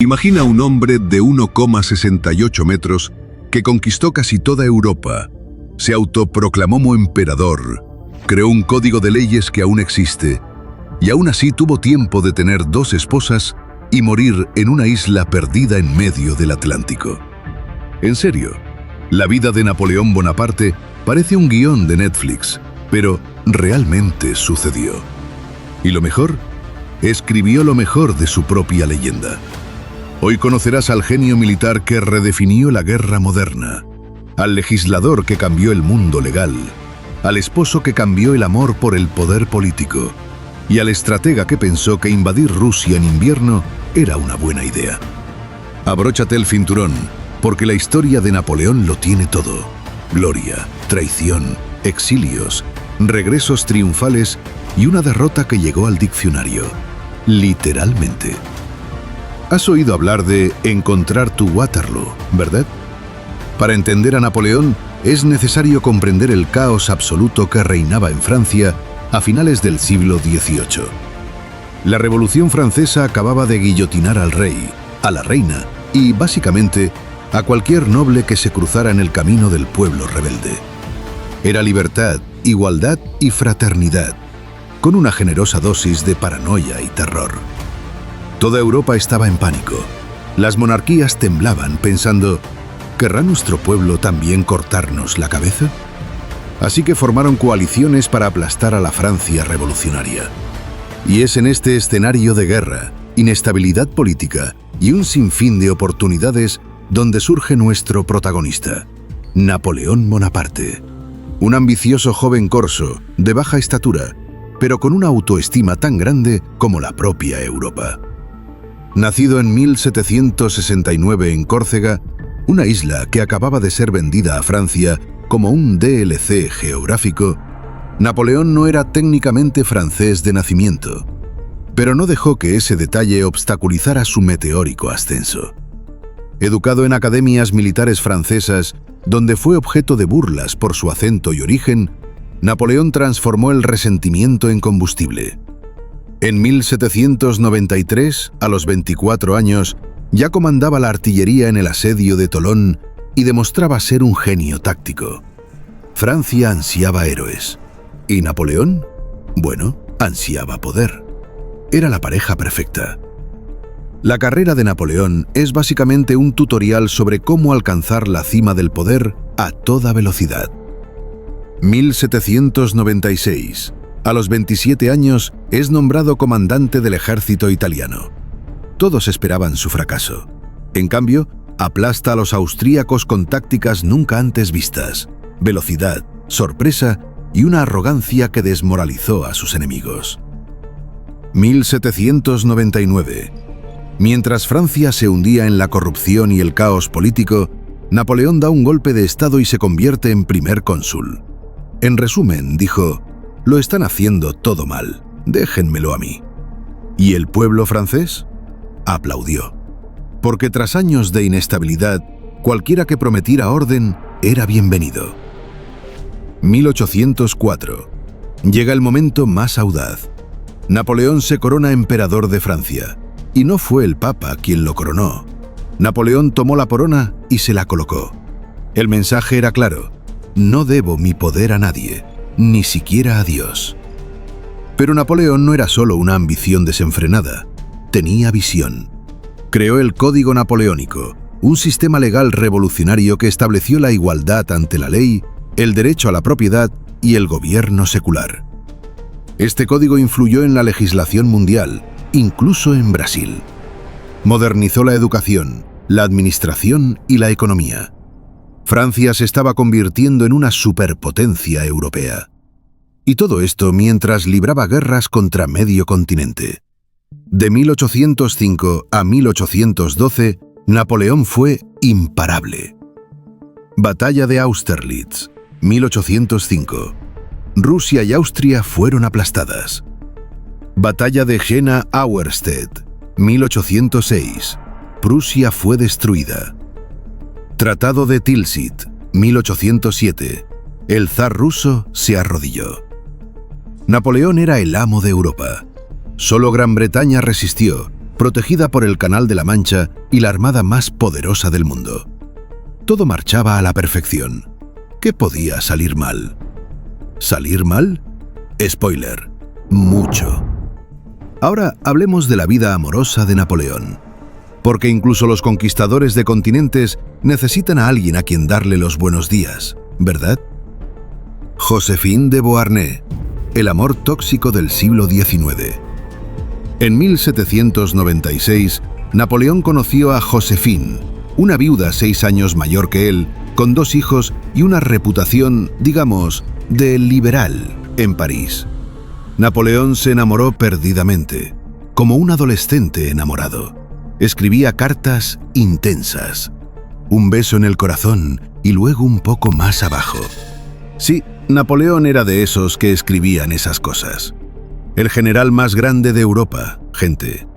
Imagina un hombre de 1,68 metros que conquistó casi toda Europa, se autoproclamó emperador, creó un código de leyes que aún existe, y aún así tuvo tiempo de tener 2 esposas y morir en una isla perdida en medio del Atlántico. En serio, la vida de Napoleón Bonaparte parece un guión de Netflix, pero realmente sucedió. Y lo mejor, escribió lo mejor de su propia leyenda. Hoy conocerás al genio militar que redefinió la guerra moderna, al legislador que cambió el mundo legal, al esposo que cambió el amor por el poder político, y al estratega que pensó que invadir Rusia en invierno era una buena idea. Abróchate el cinturón, porque la historia de Napoleón lo tiene todo: gloria, traición, exilios, regresos triunfales y una derrota que llegó al diccionario, literalmente. Has oído hablar de encontrar tu Waterloo, ¿verdad? Para entender a Napoleón es necesario comprender el caos absoluto que reinaba en Francia a finales del siglo XVIII. La Revolución Francesa acababa de guillotinar al rey, a la reina y, básicamente, a cualquier noble que se cruzara en el camino del pueblo rebelde. Era libertad, igualdad y fraternidad, con una generosa dosis de paranoia y terror. Toda Europa estaba en pánico. Las monarquías temblaban pensando: ¿querrá nuestro pueblo también cortarnos la cabeza? Así que formaron coaliciones para aplastar a la Francia revolucionaria. Y es en este escenario de guerra, inestabilidad política y un sinfín de oportunidades donde surge nuestro protagonista, Napoleón Bonaparte. Un ambicioso joven corso, de baja estatura, pero con una autoestima tan grande como la propia Europa. Nacido en 1769 en Córcega, una isla que acababa de ser vendida a Francia como un DLC geográfico, Napoleón no era técnicamente francés de nacimiento, pero no dejó que ese detalle obstaculizara su meteórico ascenso. Educado en academias militares francesas, donde fue objeto de burlas por su acento y origen, Napoleón transformó el resentimiento en combustible. En 1793, a los 24 años, ya comandaba la artillería en el asedio de Tolón y demostraba ser un genio táctico. Francia ansiaba héroes. ¿Y Napoleón? Bueno, ansiaba poder. Era la pareja perfecta. La carrera de Napoleón es básicamente un tutorial sobre cómo alcanzar la cima del poder a toda velocidad. 1796. A los 27 años es nombrado comandante del ejército italiano. Todos esperaban su fracaso. En cambio, aplasta a los austríacos con tácticas nunca antes vistas, velocidad, sorpresa y una arrogancia que desmoralizó a sus enemigos. 1799. Mientras Francia se hundía en la corrupción y el caos político, Napoleón da un golpe de estado y se convierte en primer cónsul. En resumen, dijo: «Lo están haciendo todo mal, déjenmelo a mí». ¿Y el pueblo francés? Aplaudió. Porque tras años de inestabilidad, cualquiera que prometiera orden era bienvenido. 1804. Llega el momento más audaz. Napoleón se corona emperador de Francia. Y no fue el Papa quien lo coronó. Napoleón tomó la corona y se la colocó. El mensaje era claro: no debo mi poder a nadie, ni siquiera a Dios. Pero Napoleón no era solo una ambición desenfrenada, tenía visión. Creó el Código Napoleónico, un sistema legal revolucionario que estableció la igualdad ante la ley, el derecho a la propiedad y el gobierno secular. Este código influyó en la legislación mundial, incluso en Brasil. Modernizó la educación, la administración y la economía. Francia se estaba convirtiendo en una superpotencia europea. Y todo esto mientras libraba guerras contra medio continente. De 1805 a 1812, Napoleón fue imparable. Batalla de Austerlitz, 1805. Rusia y Austria fueron aplastadas. Batalla de Jena-Auerstedt, 1806. Prusia fue destruida. Tratado de Tilsit, 1807. El zar ruso se arrodilló. Napoleón era el amo de Europa. Solo Gran Bretaña resistió, protegida por el Canal de la Mancha y la armada más poderosa del mundo. Todo marchaba a la perfección. ¿Qué podía salir mal? ¿Salir mal? Spoiler, mucho. Ahora hablemos de la vida amorosa de Napoleón. Porque incluso los conquistadores de continentes necesitan a alguien a quien darle los buenos días, ¿verdad? Joséphine de Beauharnais, el amor tóxico del siglo XIX. En 1796, Napoleón conoció a Joséphine, una viuda 6 años mayor que él, con 2 hijos y una reputación, digamos, de liberal en París. Napoleón se enamoró perdidamente, como un adolescente enamorado. Escribía cartas intensas. Un beso en el corazón y luego un poco más abajo. Sí, Napoleón era de esos que escribían esas cosas. El general más grande de Europa, gente.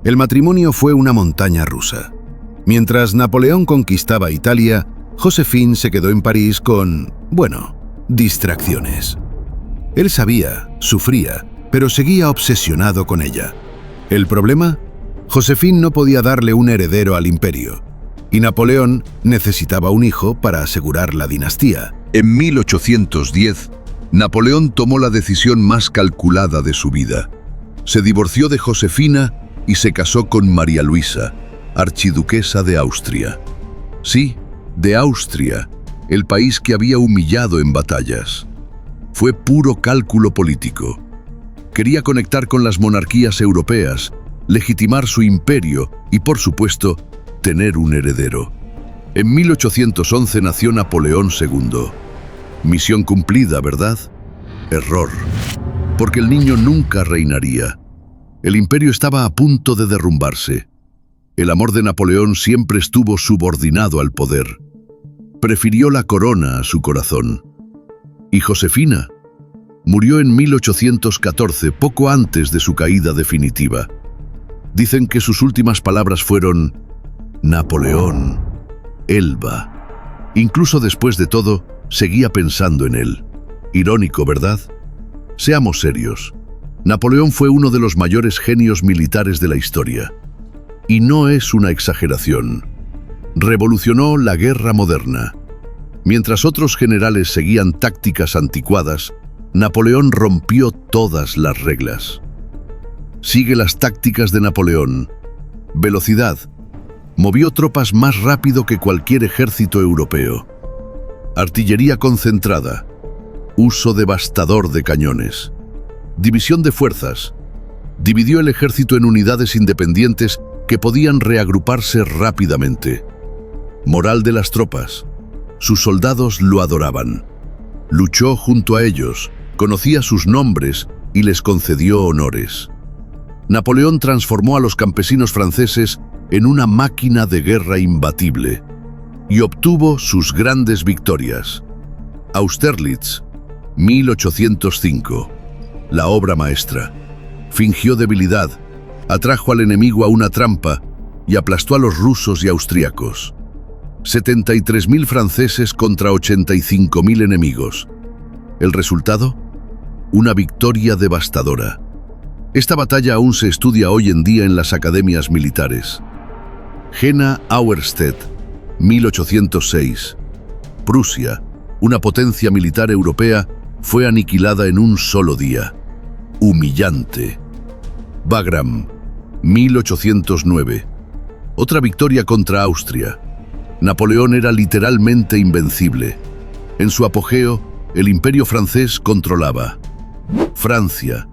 El matrimonio fue una montaña rusa. Mientras Napoleón conquistaba Italia, Joséphine se quedó en París con, bueno, distracciones. Él sabía, sufría, pero seguía obsesionado con ella. ¿El problema? Joséphine no podía darle un heredero al imperio, y Napoleón necesitaba un hijo para asegurar la dinastía. En 1810, Napoleón tomó la decisión más calculada de su vida. Se divorció de Josefina y se casó con María Luisa, archiduquesa de Austria. Sí, de Austria, el país que había humillado en batallas. Fue puro cálculo político. Quería conectar con las monarquías europeas, legitimar su imperio y, por supuesto, tener un heredero. En 1811 nació Napoleón II. Misión cumplida, ¿verdad? Error. Porque el niño nunca reinaría. El imperio estaba a punto de derrumbarse. El amor de Napoleón siempre estuvo subordinado al poder. Prefirió la corona a su corazón. ¿Y Josefina? Murió en 1814, poco antes de su caída definitiva. Dicen que sus últimas palabras fueron: Napoleón, Elba. Incluso después de todo, seguía pensando en él. Irónico, ¿verdad? Seamos serios. Napoleón fue uno de los mayores genios militares de la historia. Y no es una exageración. Revolucionó la guerra moderna. Mientras otros generales seguían tácticas anticuadas, Napoleón rompió todas las reglas. Sigue las tácticas de Napoleón. Velocidad. Movió tropas más rápido que cualquier ejército europeo. Artillería concentrada. Uso devastador de cañones. División de fuerzas. Dividió el ejército en unidades independientes que podían reagruparse rápidamente. Moral de las tropas. Sus soldados lo adoraban. Luchó junto a ellos, conocía sus nombres y les concedió honores. Napoleón transformó a los campesinos franceses en una máquina de guerra imbatible y obtuvo sus grandes victorias. Austerlitz, 1805. La obra maestra. Fingió debilidad, atrajo al enemigo a una trampa y aplastó a los rusos y austríacos. 73.000 franceses contra 85.000 enemigos. ¿El resultado? Una victoria devastadora. Esta batalla aún se estudia hoy en día en las academias militares. Jena Auerstedt, 1806. Prusia, una potencia militar europea, fue aniquilada en un solo día. Humillante. Wagram, 1809. Otra victoria contra Austria. Napoleón era literalmente invencible. En su apogeo, el imperio francés controlaba Francia,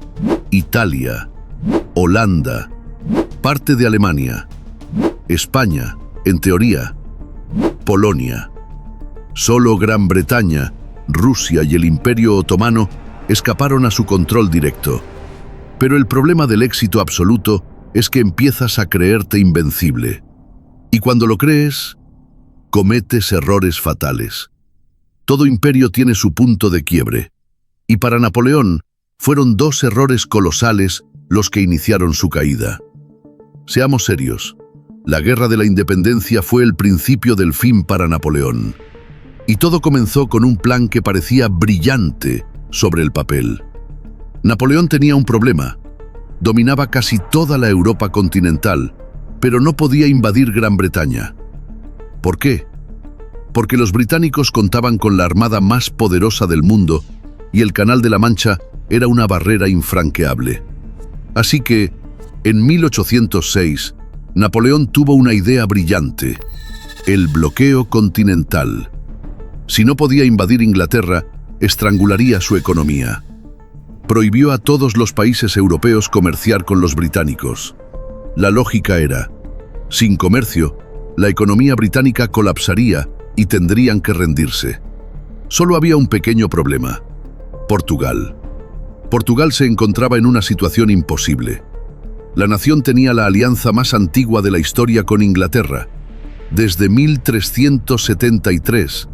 Italia, Holanda, parte de Alemania, España, en teoría, Polonia. Solo Gran Bretaña, Rusia y el Imperio Otomano escaparon a su control directo. Pero el problema del éxito absoluto es que empiezas a creerte invencible. Y cuando lo crees, cometes errores fatales. Todo imperio tiene su punto de quiebre. Y para Napoleón, fueron 2 errores colosales los que iniciaron su caída. Seamos serios. La Guerra de la Independencia fue el principio del fin para Napoleón. Y todo comenzó con un plan que parecía brillante sobre el papel. Napoleón tenía un problema. dominaba casi toda la Europa continental, pero no podía invadir Gran Bretaña. ¿Por qué? Porque los británicos contaban con la armada más poderosa del mundo y el Canal de la Mancha era una barrera infranqueable. Así que, en 1806, Napoleón tuvo una idea brillante: el bloqueo continental. Si no podía invadir Inglaterra, estrangularía su economía. Prohibió a todos los países europeos comerciar con los británicos. La lógica era: sin comercio, la economía británica colapsaría y tendrían que rendirse. Solo había un pequeño problema: Portugal. Portugal se encontraba en una situación imposible. La nación tenía la alianza más antigua de la historia con Inglaterra, desde 1373,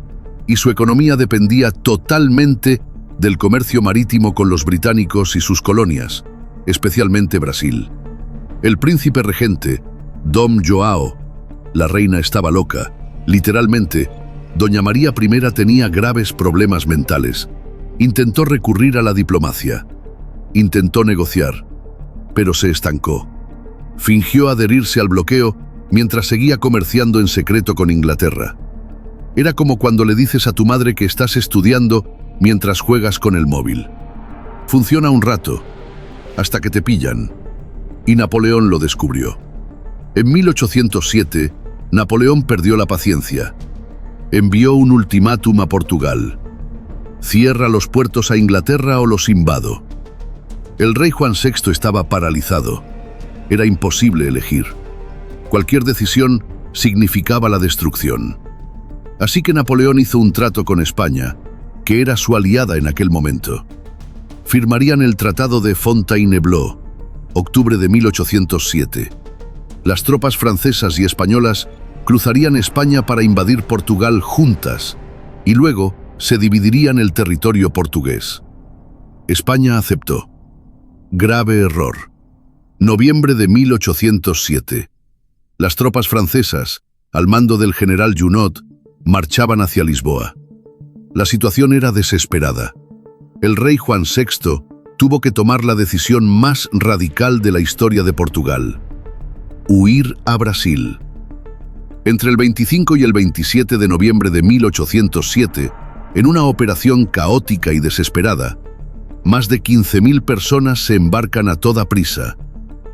y su economía dependía totalmente del comercio marítimo con los británicos y sus colonias, especialmente Brasil. El príncipe regente, Dom João, la reina estaba loca. Literalmente, Doña María I tenía graves problemas mentales. Intentó recurrir a la diplomacia. Intentó negociar, pero se estancó. Fingió adherirse al bloqueo mientras seguía comerciando en secreto con Inglaterra. Era como cuando le dices a tu madre que estás estudiando mientras juegas con el móvil. Funciona un rato, hasta que te pillan. Y Napoleón lo descubrió. En 1807, Napoleón perdió la paciencia. Envió un ultimátum a Portugal: cierra los puertos a Inglaterra o los invado. El rey Juan VI estaba paralizado. Era imposible elegir. Cualquier decisión significaba la destrucción. Así que Napoleón hizo un trato con España, que era su aliada en aquel momento. Firmarían el Tratado de Fontainebleau, octubre de 1807. Las tropas francesas y españolas cruzarían España para invadir Portugal juntas, y luego se dividirían el territorio portugués. España aceptó. Grave error. Noviembre de 1807. Las tropas francesas, al mando del general Junot, marchaban hacia Lisboa. La situación era desesperada. El rey Juan VI tuvo que tomar la decisión más radical de la historia de Portugal: huir a Brasil. Entre el 25 y el 27 de noviembre de 1807, en una operación caótica y desesperada, más de 15.000 personas se embarcan a toda prisa.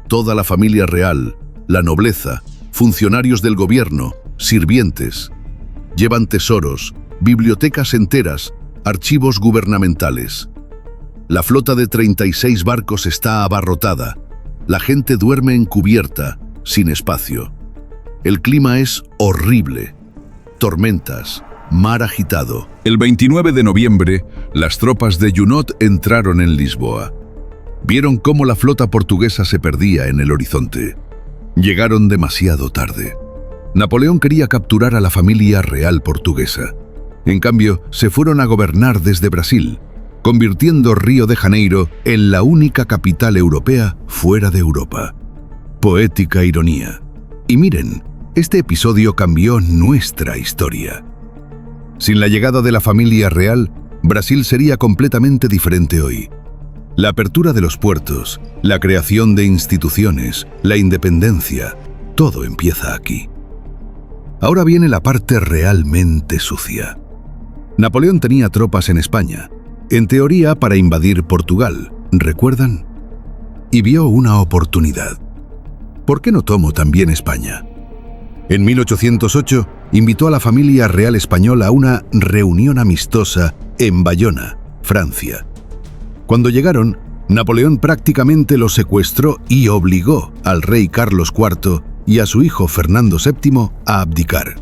Toda la familia real, la nobleza, funcionarios del gobierno, sirvientes. Llevan tesoros, bibliotecas enteras, archivos gubernamentales. La flota de 36 barcos está abarrotada. La gente duerme en cubierta, sin espacio. El clima es horrible. Tormentas, mar agitado. El 29 de noviembre, las tropas de Junot entraron en Lisboa. Vieron cómo la flota portuguesa se perdía en el horizonte. Llegaron demasiado tarde. Napoleón quería capturar a la familia real portuguesa. En cambio, se fueron a gobernar desde Brasil, convirtiendo Río de Janeiro en la única capital europea fuera de Europa. Poética ironía. Y miren, este episodio cambió nuestra historia. Sin la llegada de la familia real, Brasil sería completamente diferente hoy. La apertura de los puertos, la creación de instituciones, la independencia, todo empieza aquí. Ahora viene la parte realmente sucia. Napoleón tenía tropas en España, en teoría para invadir Portugal, ¿recuerdan? Y vio una oportunidad. ¿Por qué no tomó también España? En 1808, invitó a la familia real española a una reunión amistosa en Bayona, Francia. Cuando llegaron, Napoleón prácticamente los secuestró y obligó al rey Carlos IV y a su hijo Fernando VII a abdicar.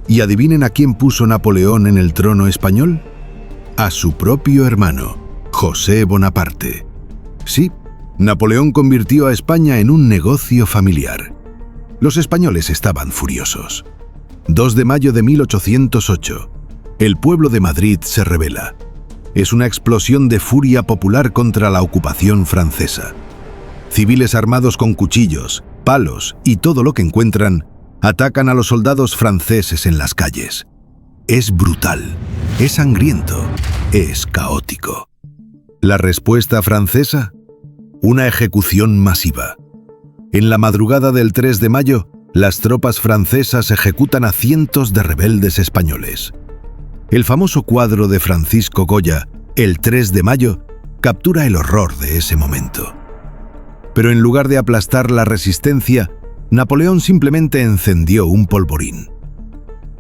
¿Y adivinen a quién puso Napoleón en el trono español? A su propio hermano, José Bonaparte. Sí, Napoleón convirtió a España en un negocio familiar. Los españoles estaban furiosos. 2 de mayo de 1808. El pueblo de Madrid se rebela. Es una explosión de furia popular contra la ocupación francesa. Civiles armados con cuchillos, palos y todo lo que encuentran, atacan a los soldados franceses en las calles. Es brutal, es sangriento, es caótico. ¿La respuesta francesa? Una ejecución masiva. En la madrugada del 3 de mayo, las tropas francesas ejecutan a cientos de rebeldes españoles. El famoso cuadro de Francisco Goya, El 3 de mayo, captura el horror de ese momento. Pero en lugar de aplastar la resistencia, Napoleón simplemente encendió un polvorín.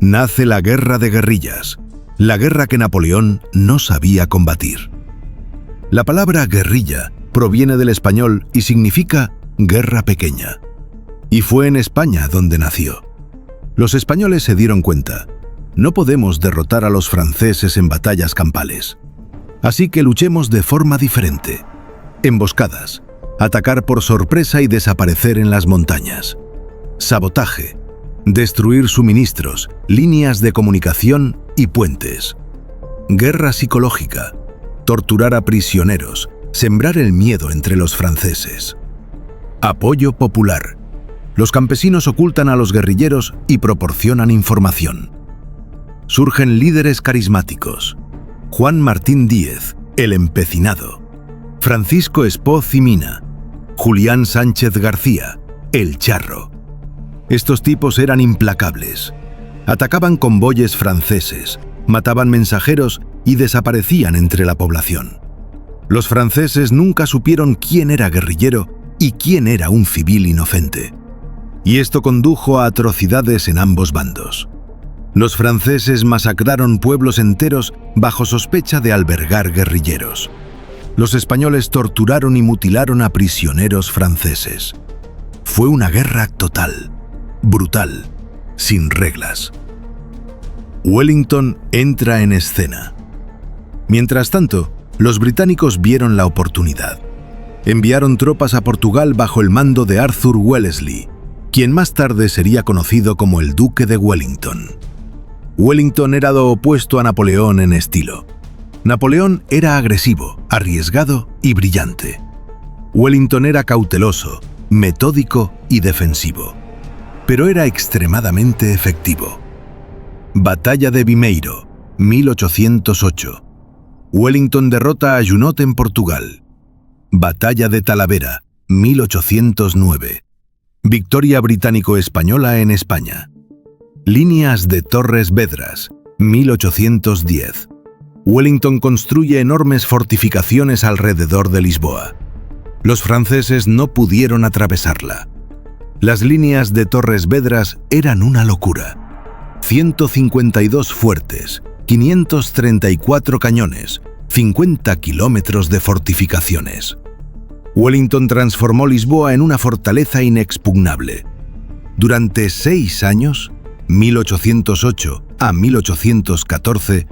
Nace la guerra de guerrillas, la guerra que Napoleón no sabía combatir. La palabra guerrilla proviene del español y significa guerra pequeña. Y fue en España donde nació. Los españoles se dieron cuenta: no podemos derrotar a los franceses en batallas campales. Así que luchemos de forma diferente. Emboscadas, atacar por sorpresa y desaparecer en las montañas. Sabotaje, destruir suministros, líneas de comunicación y puentes. Guerra psicológica, torturar a prisioneros, sembrar el miedo entre los franceses. Apoyo popular. Los campesinos ocultan a los guerrilleros y proporcionan información. Surgen líderes carismáticos. Juan Martín Díez, el empecinado. Francisco Espoz y Mina. Julián Sánchez García, el charro. Estos tipos eran implacables. Atacaban convoyes franceses, mataban mensajeros y desaparecían entre la población. Los franceses nunca supieron quién era guerrillero y quién era un civil inocente. Y esto condujo a atrocidades en ambos bandos. Los franceses masacraron pueblos enteros bajo sospecha de albergar guerrilleros. Los españoles torturaron y mutilaron a prisioneros franceses. Fue una guerra total, brutal, sin reglas. Wellington entra en escena. Mientras tanto, los británicos vieron la oportunidad. Enviaron tropas a Portugal bajo el mando de Arthur Wellesley, quien más tarde sería conocido como el Duque de Wellington. Wellington era lo opuesto a Napoleón en estilo. Napoleón era agresivo, arriesgado y brillante. Wellington era cauteloso, metódico y defensivo, pero era extremadamente efectivo. Batalla de Vimeiro, 1808. Wellington derrota a Junot en Portugal. Batalla de Talavera, 1809. Victoria británico-española en España. Líneas de Torres Vedras, 1810. Wellington construye enormes fortificaciones alrededor de Lisboa. Los franceses no pudieron atravesarla. Las líneas de Torres Vedras eran una locura. 152 fuertes, 534 cañones, 50 kilómetros de fortificaciones. Wellington transformó Lisboa en una fortaleza inexpugnable. Durante 6 años, 1808 a 1814,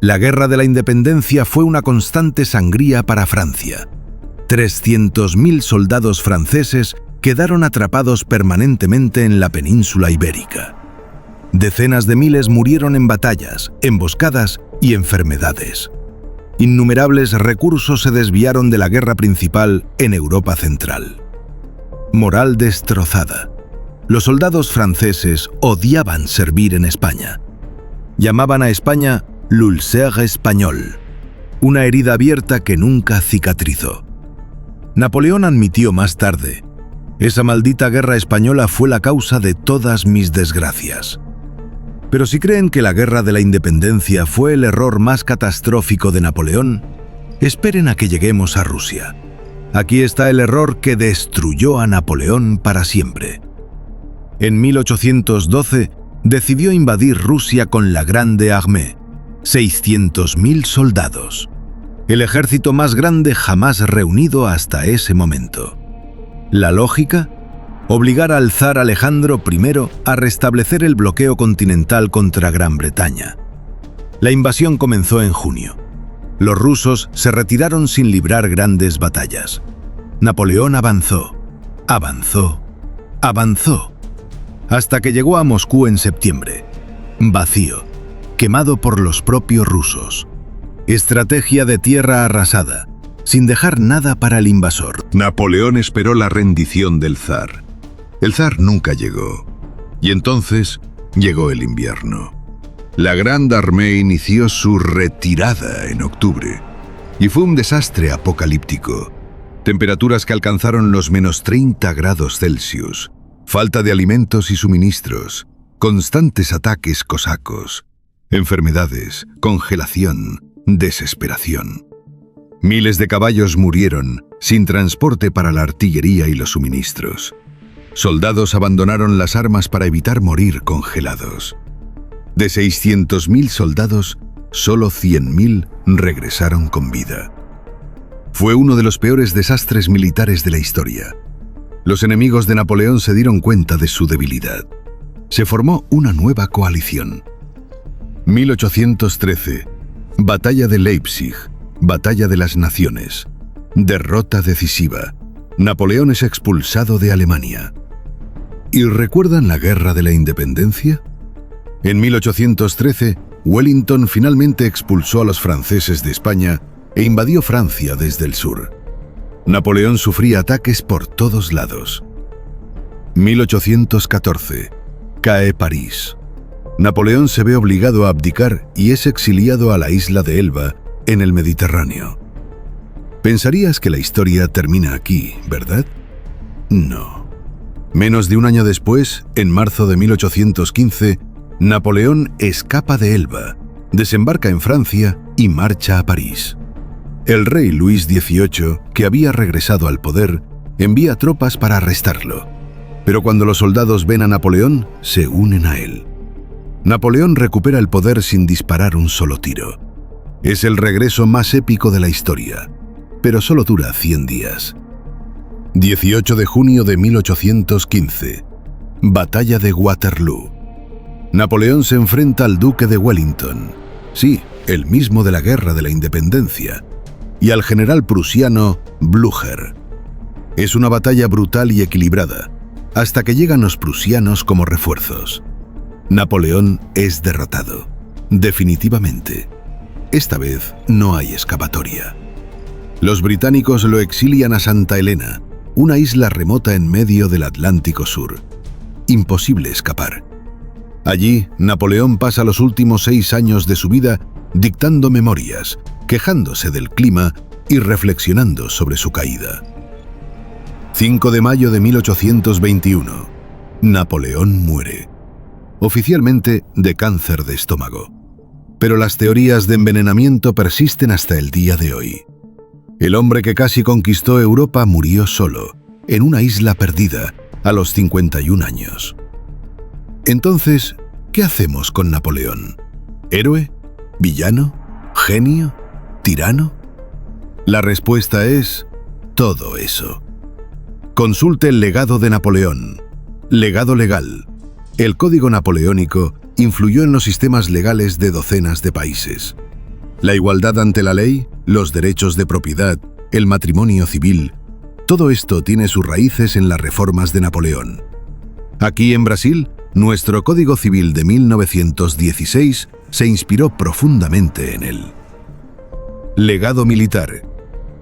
la Guerra de la Independencia fue una constante sangría para Francia. 300.000 soldados franceses quedaron atrapados permanentemente en la península ibérica. Decenas de miles murieron en batallas, emboscadas y enfermedades. Innumerables recursos se desviaron de la guerra principal en Europa Central. Moral destrozada. Los soldados franceses odiaban servir en España. Llamaban a España l'ulcère espagnol, una herida abierta que nunca cicatrizó. Napoleón admitió más tarde: esa maldita guerra española fue la causa de todas mis desgracias. Pero si creen que la Guerra de la Independencia fue el error más catastrófico de Napoleón, esperen a que lleguemos a Rusia. Aquí está el error que destruyó a Napoleón para siempre. En 1812 decidió invadir Rusia con la Grande Armée, 600.000 soldados, el ejército más grande jamás reunido hasta ese momento. La lógica: obligar al zar Alejandro I a restablecer el bloqueo continental contra Gran Bretaña. La invasión comenzó en junio. Los rusos se retiraron sin librar grandes batallas. Napoleón avanzó, hasta que llegó a Moscú en septiembre. Vacío, quemado por los propios rusos. Estrategia de tierra arrasada, sin dejar nada para el invasor. Napoleón esperó la rendición del zar. El zar nunca llegó. Y entonces llegó el invierno. La Grande Armée inició su retirada en octubre. Y fue un desastre apocalíptico. temperaturas que alcanzaron los -30 grados Celsius, falta de alimentos y suministros, constantes ataques cosacos, enfermedades, congelación, desesperación. Miles de caballos murieron sin transporte para la artillería y los suministros. Soldados abandonaron las armas para evitar morir congelados. De 600.000 soldados, solo 100.000 regresaron con vida. Fue uno de los peores desastres militares de la historia. Los enemigos de Napoleón se dieron cuenta de su debilidad. Se formó una nueva coalición. 1813. Batalla de Leipzig. Batalla de las Naciones. Derrota decisiva. Napoleón es expulsado de Alemania. ¿Y recuerdan la Guerra de la Independencia? En 1813, Wellington finalmente expulsó a los franceses de España e invadió Francia desde el sur. Napoleón sufría ataques por todos lados. 1814. Cae París. Napoleón se ve obligado a abdicar y es exiliado a la isla de Elba, en el Mediterráneo. Pensarías que la historia termina aquí, ¿verdad? No. Menos de un año después, en marzo de 1815, Napoleón escapa de Elba, desembarca en Francia y marcha a París. El rey Luis XVIII, que había regresado al poder, envía tropas para arrestarlo. Pero cuando los soldados ven a Napoleón, se unen a él. Napoleón recupera el poder sin disparar un solo tiro. Es el regreso más épico de la historia, pero solo dura 100 días. 18 de junio de 1815. Batalla de Waterloo. Napoleón se enfrenta al duque de Wellington, sí, el mismo de la Guerra de la Independencia, y al general prusiano Blücher. Es una batalla brutal y equilibrada, hasta que llegan los prusianos como refuerzos. Napoleón es derrotado, definitivamente. Esta vez no hay escapatoria. Los británicos lo exilian a Santa Helena, una isla remota en medio del Atlántico Sur. Imposible escapar. Allí, Napoleón pasa los últimos 6 años de su vida dictando memorias, quejándose del clima y reflexionando sobre su caída. 5 de mayo de 1821. Napoleón muere. Oficialmente de cáncer de estómago. Pero las teorías de envenenamiento persisten hasta el día de hoy. El hombre que casi conquistó Europa murió solo, en una isla perdida, a los 51 años. Entonces, ¿qué hacemos con Napoleón? ¿Héroe? ¿Villano? ¿Genio? ¿Tirano? La respuesta es todo eso. Consulte el legado de Napoleón. Legado legal. El Código Napoleónico influyó en los sistemas legales de docenas de países. La igualdad ante la ley, los derechos de propiedad, el matrimonio civil, todo esto tiene sus raíces en las reformas de Napoleón. Aquí en Brasil, nuestro Código Civil de 1916 se inspiró profundamente en él. Legado militar.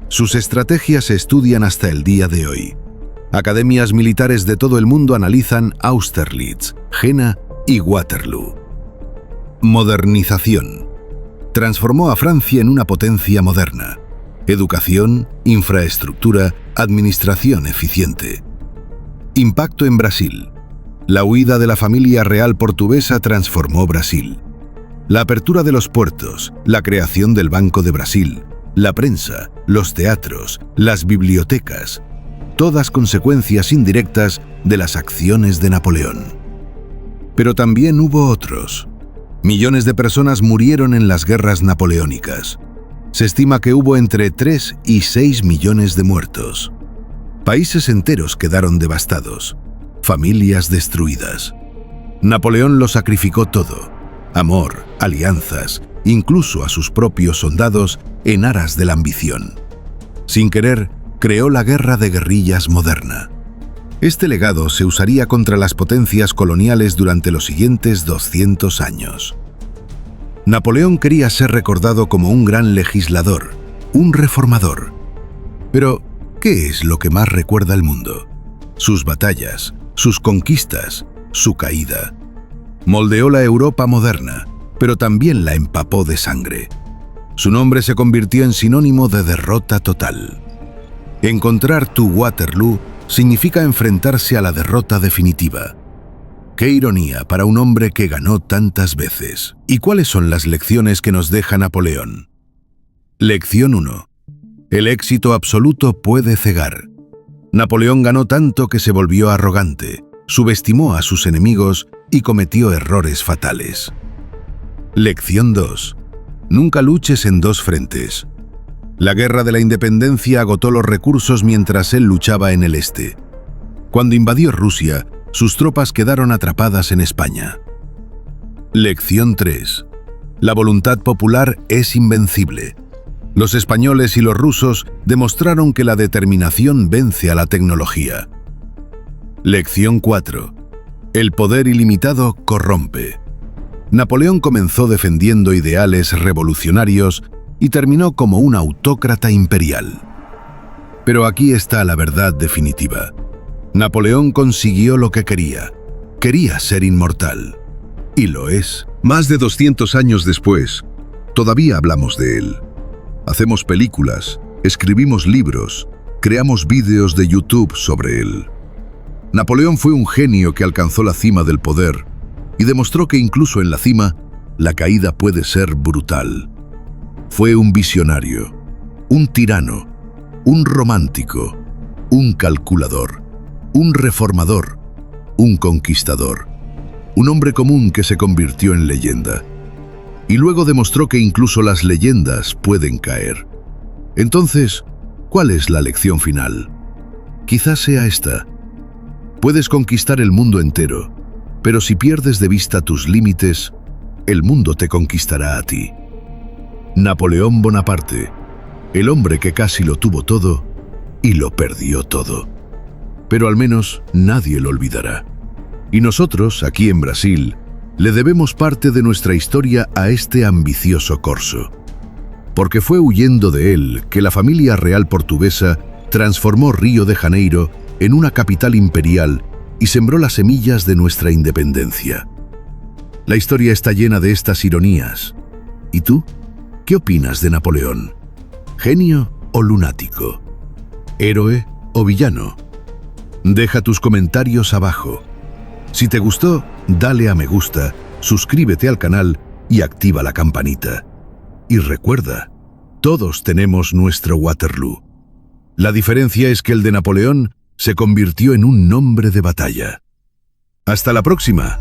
Sus estrategias se estudian hasta el día de hoy. Academias militares de todo el mundo analizan Austerlitz, Jena y Waterloo. Modernización. Transformó a Francia en una potencia moderna. Educación, infraestructura, administración eficiente. Impacto en Brasil. La huida de la familia real portuguesa transformó Brasil. La apertura de los puertos, la creación del Banco de Brasil, la prensa, los teatros, las bibliotecas, todas consecuencias indirectas de las acciones de Napoleón. Pero también hubo otros. Millones de personas murieron en las guerras napoleónicas. Se estima que hubo entre 3 y 6 millones de muertos. Países enteros quedaron devastados, familias destruidas. Napoleón lo sacrificó todo: amor, alianzas, incluso a sus propios soldados en aras de la ambición. Sin querer, creó la guerra de guerrillas moderna. Este legado se usaría contra las potencias coloniales durante los siguientes 200 años. Napoleón quería ser recordado como un gran legislador, un reformador. Pero, ¿qué es lo que más recuerda al mundo? Sus batallas, sus conquistas, su caída. Moldeó la Europa moderna, pero también la empapó de sangre. Su nombre se convirtió en sinónimo de derrota total. Encontrar tu Waterloo significa enfrentarse a la derrota definitiva. Qué ironía para un hombre que ganó tantas veces. ¿Y cuáles son las lecciones que nos deja Napoleón? Lección 1. El éxito absoluto puede cegar. Napoleón ganó tanto que se volvió arrogante, subestimó a sus enemigos y cometió errores fatales. Lección 2. Nunca luches en dos frentes. La guerra de la independencia agotó los recursos mientras él luchaba en el este. Cuando invadió Rusia, sus tropas quedaron atrapadas en España. Lección 3. La voluntad popular es invencible. Los españoles y los rusos demostraron que la determinación vence a la tecnología. Lección 4. El poder ilimitado corrompe. Napoleón comenzó defendiendo ideales revolucionarios y terminó como un autócrata imperial. Pero aquí está la verdad definitiva. Napoleón consiguió lo que quería. Quería ser inmortal. Y lo es. Más de 200 años después, todavía hablamos de él. Hacemos películas, escribimos libros, creamos vídeos de YouTube sobre él. Napoleón fue un genio que alcanzó la cima del poder y demostró que incluso en la cima, la caída puede ser brutal. Fue un visionario, un tirano, un romántico, un calculador, un reformador, un conquistador, un hombre común que se convirtió en leyenda. Y luego demostró que incluso las leyendas pueden caer. Entonces, ¿cuál es la lección final? Quizás sea esta. Puedes conquistar el mundo entero, pero si pierdes de vista tus límites, el mundo te conquistará a ti. Napoleón Bonaparte, el hombre que casi lo tuvo todo y lo perdió todo. Pero al menos nadie lo olvidará. Y nosotros, aquí en Brasil, le debemos parte de nuestra historia a este ambicioso corso. Porque fue huyendo de él que la familia real portuguesa transformó Río de Janeiro en una capital imperial y sembró las semillas de nuestra independencia. La historia está llena de estas ironías. ¿Y tú? ¿Qué opinas de Napoleón? ¿Genio o lunático? ¿Héroe o villano? Deja tus comentarios abajo. Si te gustó, dale a me gusta, suscríbete al canal y activa la campanita. Y recuerda, todos tenemos nuestro Waterloo. La diferencia es que el de Napoleón se convirtió en un nombre de batalla. ¡Hasta la próxima!